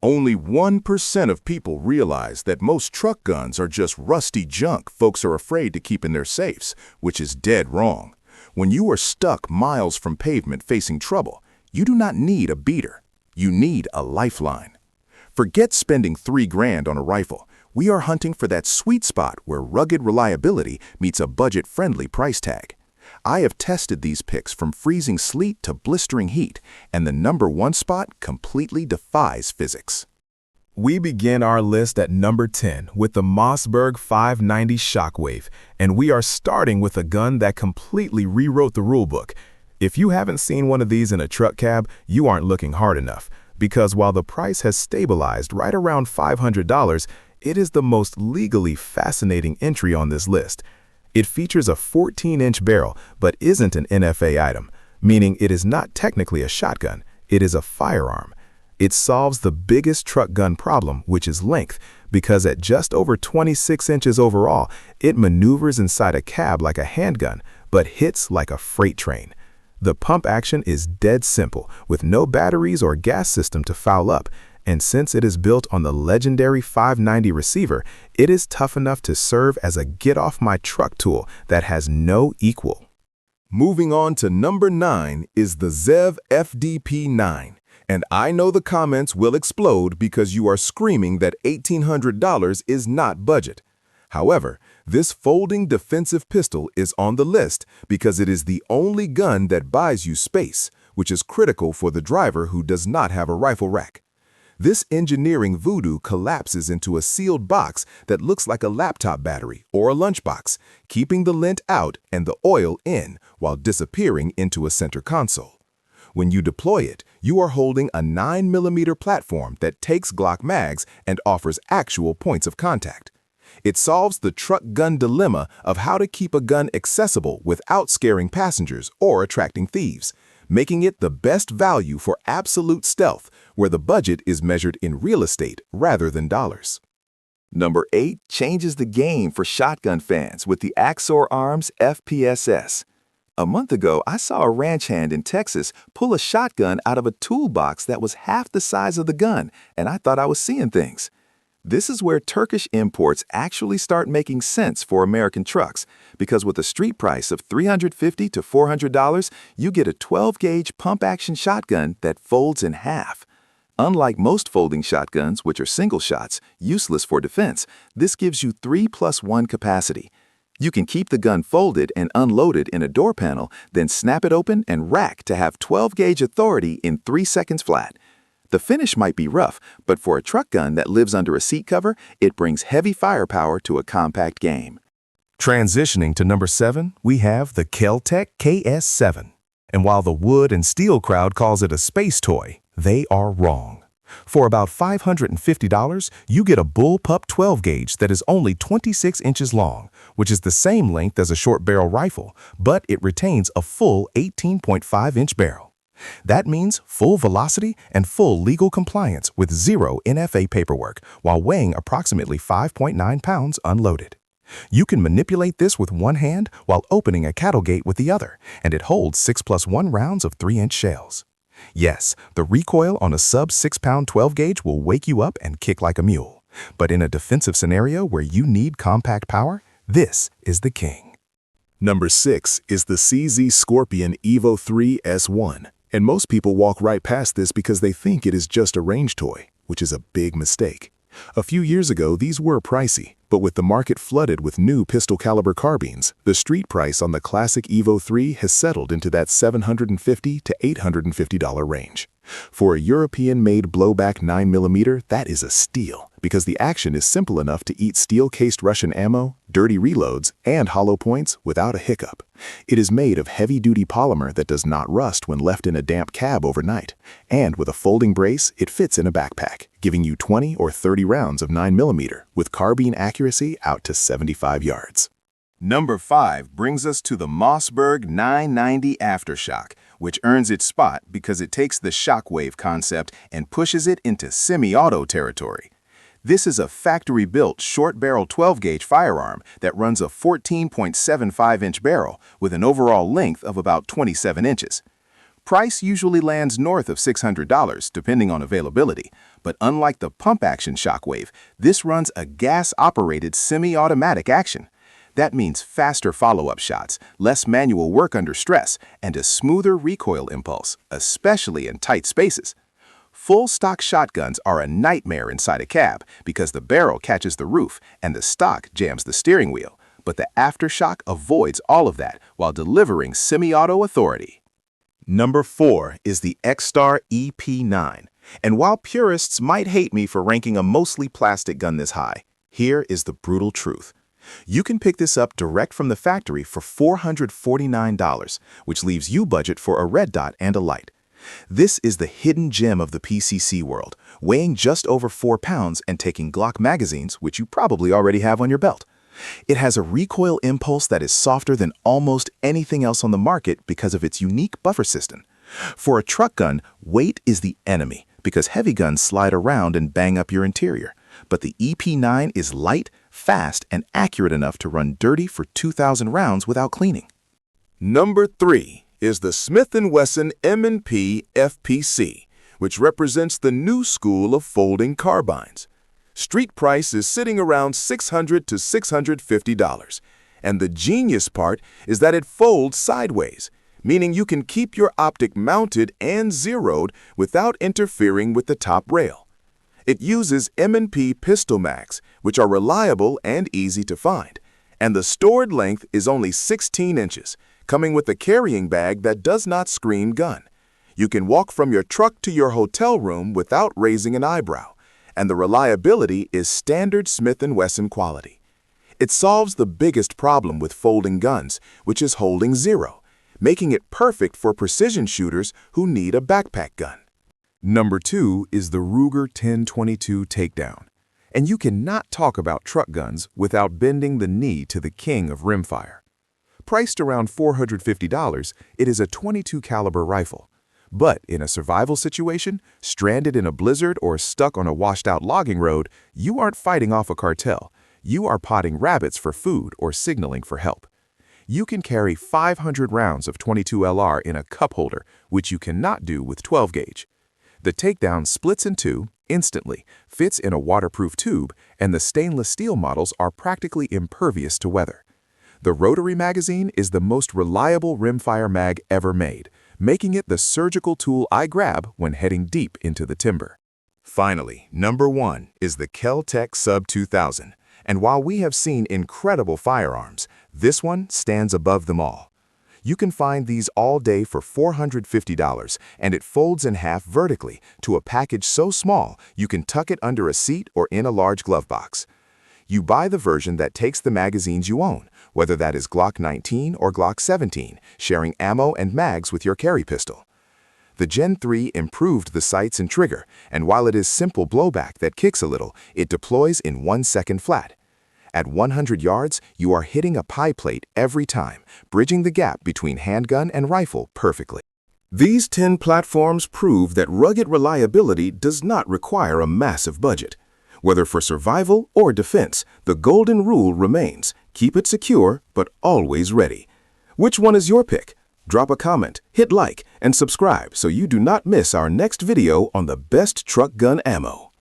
Only 1% of people realize that most truck guns are just rusty junk folks are afraid to keep in their safes, which is dead wrong. When you are stuck miles from pavement facing trouble, you do not need a beater. You need a lifeline. Forget spending $3 grand on a rifle. We are hunting for that sweet spot where rugged reliability meets a budget-friendly price tag. I have tested these picks from freezing sleet to blistering heat, and the number one spot completely defies physics. We begin our list at number 10 with the Mossberg 590 Shockwave, and we are starting with a gun that completely rewrote the rulebook. If you haven't seen one of these in a truck cab, you aren't looking hard enough, because while the price has stabilized right around $500, it is the most legally fascinating entry on this list. It features a 14-inch barrel, but isn't an NFA item, meaning it is not technically a shotgun, it is a firearm. It solves the biggest truck gun problem, which is length, because at just over 26 inches overall, it maneuvers inside a cab like a handgun, but hits like a freight train. The pump action is dead simple, with no batteries or gas system to foul up, and since it is built on the legendary 590 receiver, it is tough enough to serve as a get-off-my-truck tool that has no equal. Moving on to number 9 is the ZEV FDP-9. And I know the comments will explode because you are screaming that $1,800 is not budget. However, this folding defensive pistol is on the list because it is the only gun that buys you space, which is critical for the driver who does not have a rifle rack. This engineering voodoo collapses into a sealed box that looks like a laptop battery or a lunchbox, keeping the lint out and the oil in while disappearing into a center console. When you deploy it, you are holding a 9mm platform that takes Glock mags and offers actual points of contact. It solves the truck gun dilemma of how to keep a gun accessible without scaring passengers or attracting thieves, making it the best value for absolute stealth, where the budget is measured in real estate rather than dollars. Number 8 changes the game for shotgun fans with the Axor Arms FPSS. A month ago, I saw a ranch hand in Texas pull a shotgun out of a toolbox that was half the size of the gun, and I thought I was seeing things. This is where Turkish imports actually start making sense for American trucks, because with a street price of $350 to $400, you get a 12-gauge pump-action shotgun that folds in half. Unlike most folding shotguns, which are single shots, useless for defense, this gives you 3+1 capacity. You can keep the gun folded and unloaded in a door panel, then snap it open and rack to have 12-gauge authority in 3 seconds flat. The finish might be rough, but for a truck gun that lives under a seat cover, it brings heavy firepower to a compact game. Transitioning to number 7, we have the Kel-Tec KS7. And while the wood and steel crowd calls it a space toy, they are wrong. For about $550, you get a bullpup 12-gauge that is only 26 inches long, which is the same length as a short barrel rifle, but it retains a full 18.5-inch barrel. That means full velocity and full legal compliance with zero NFA paperwork while weighing approximately 5.9 pounds unloaded. You can manipulate this with one hand while opening a cattle gate with the other, and it holds 6+1 rounds of 3-inch shells. Yes, the recoil on a sub-6-pound 12-gauge will wake you up and kick like a mule. But in a defensive scenario where you need compact power, this is the king. Number 6 is the CZ Scorpion Evo 3 S1. And most people walk right past this because they think it is just a range toy, which is a big mistake. A few years ago, these were pricey, but with the market flooded with new pistol-caliber carbines, the street price on the classic Evo 3 has settled into that $750 to $850 range. For a European-made blowback 9mm, that is a steal, because the action is simple enough to eat steel-cased Russian ammo, dirty reloads, and hollow points without a hiccup. It is made of heavy-duty polymer that does not rust when left in a damp cab overnight, and with a folding brace, it fits in a backpack, giving you 20 or 30 rounds of 9mm, with carbine accuracy out to 75 yards. Number 5 brings us to the Mossberg 990 Aftershock, which earns its spot because it takes the shockwave concept and pushes it into semi-auto territory. This is a factory-built short-barrel 12-gauge firearm that runs a 14.75-inch barrel with an overall length of about 27 inches. Price usually lands north of $600 depending on availability, but unlike the pump-action Shockwave, this runs a gas-operated semi-automatic action. That means faster follow-up shots, less manual work under stress, and a smoother recoil impulse, especially in tight spaces. Full-stock shotguns are a nightmare inside a cab because the barrel catches the roof and the stock jams the steering wheel, but the aftershock avoids all of that while delivering semi-auto authority. Number 4 is the X-Star EP9. And while purists might hate me for ranking a mostly plastic gun this high, here is the brutal truth. You can pick this up direct from the factory for $449, which leaves you budget for a red dot and a light. This is the hidden gem of the PCC world, weighing just over 4 pounds and taking Glock magazines, which you probably already have on your belt. It has a recoil impulse that is softer than almost anything else on the market because of its unique buffer system. For a truck gun, weight is the enemy because heavy guns slide around and bang up your interior. But the EP9 is light, fast, and accurate enough to run dirty for 2,000 rounds without cleaning. Number 3 is the Smith & Wesson M&P FPC, which represents the new school of folding carbines. Street price is sitting around $600 to $650, and the genius part is that it folds sideways, meaning you can keep your optic mounted and zeroed without interfering with the top rail. It uses M&P pistol mags, which are reliable and easy to find, and the stored length is only 16 inches, coming with a carrying bag that does not scream gun. You can walk from your truck to your hotel room without raising an eyebrow, and the reliability is standard Smith & Wesson quality. It solves the biggest problem with folding guns, which is holding zero, making it perfect for precision shooters who need a backpack gun. Number 2 is the Ruger 1022 Takedown. And you cannot talk about truck guns without bending the knee to the king of rimfire. Priced around $450, it is a .22 caliber rifle. But in a survival situation, stranded in a blizzard or stuck on a washed-out logging road, you aren't fighting off a cartel. You are potting rabbits for food or signaling for help. You can carry 500 rounds of .22 LR in a cup holder, which you cannot do with 12 gauge. The Takedown splits in two instantly, fits in a waterproof tube, and the stainless steel models are practically impervious to weather. The rotary magazine is the most reliable rimfire mag ever made, making it the surgical tool I grab when heading deep into the timber. Finally, number 1 is the Kel-Tec Sub 2000, and while we have seen incredible firearms, this one stands above them all. You can find these all day for $450, and it folds in half vertically to a package so small you can tuck it under a seat or in a large glove box. You buy the version that takes the magazines you own, whether that is Glock 19 or Glock 17, sharing ammo and mags with your carry pistol. The Gen 3 improved the sights and trigger, and while it is simple blowback that kicks a little, it deploys in 1 second flat. At 100 yards, you are hitting a pie plate every time, bridging the gap between handgun and rifle perfectly. These 10 platforms prove that rugged reliability does not require a massive budget. Whether for survival or defense, the golden rule remains: keep it secure, but always ready. Which one is your pick? Drop a comment, hit like, and subscribe so you do not miss our next video on the best truck gun ammo.